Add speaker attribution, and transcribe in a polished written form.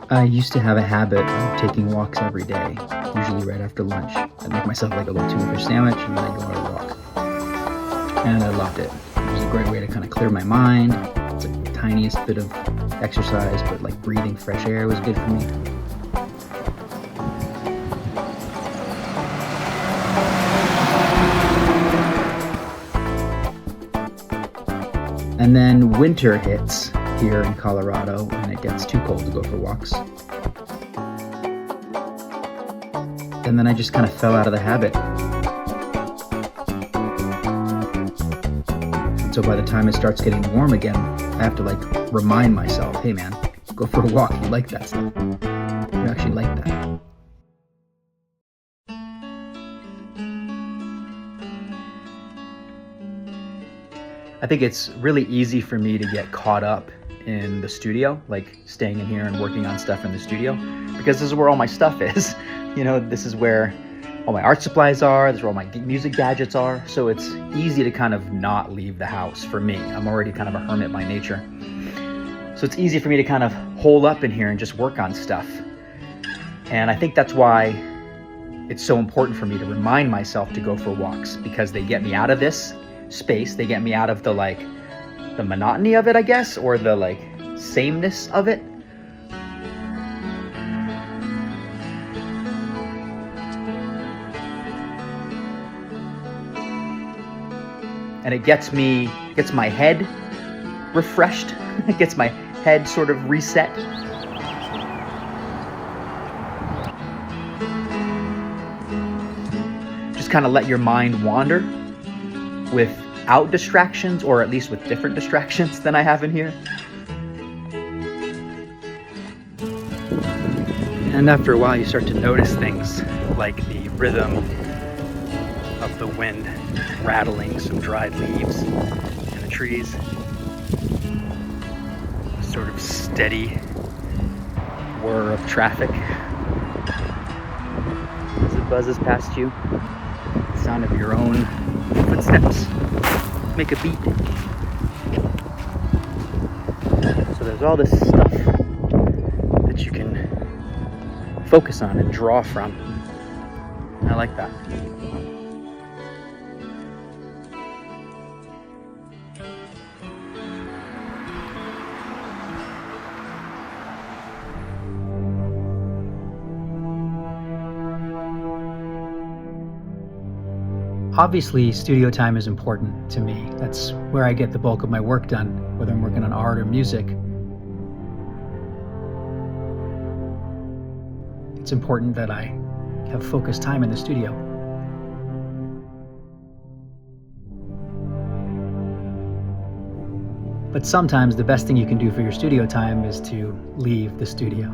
Speaker 1: I used to have a habit of taking walks every day, usually right after lunch. I'd make myself like a little tuna fish sandwich and then I'd go on a walk. And I loved it. It was a great way to kind of clear my mind. It's like the tiniest bit of exercise, but like breathing fresh air was good for me. And then winter hits here in Colorado and it gets too cold to go for walks. And then I just kind of fell out of the habit. So by the time it starts getting warm again, I have to like remind myself, hey man, go for a walk. You like that stuff. You actually like that. I think it's really easy for me to get caught up in the studio, like staying in here and working on stuff in the studio, because this is where all my stuff is. You know, this is where all my art supplies are, this is where all my music gadgets are. So it's easy to kind of not leave the house for me. I'm already kind of a hermit by nature. So it's easy for me to kind of hole up in here and just work on stuff. And I think that's why it's so important for me to remind myself to go for walks, because they get me out of this space. They get me out of the monotony of it, I guess, or the like sameness of it. And it gets my head refreshed. It gets my head sort of reset. Just kind of let your mind wander without distractions, or at least with different distractions than I have in here. And after a while, you start to notice things like the rhythm of the wind rattling some dried leaves in the trees. Sort of steady whir of traffic as it buzzes past you. The sound of your own footsteps make a beat. So there's all this stuff that you can focus on and draw from. And I like that. Obviously, studio time is important to me. That's where I get the bulk of my work done, whether I'm working on art or music. It's important that I have focused time in the studio. But sometimes the best thing you can do for your studio time is to leave the studio.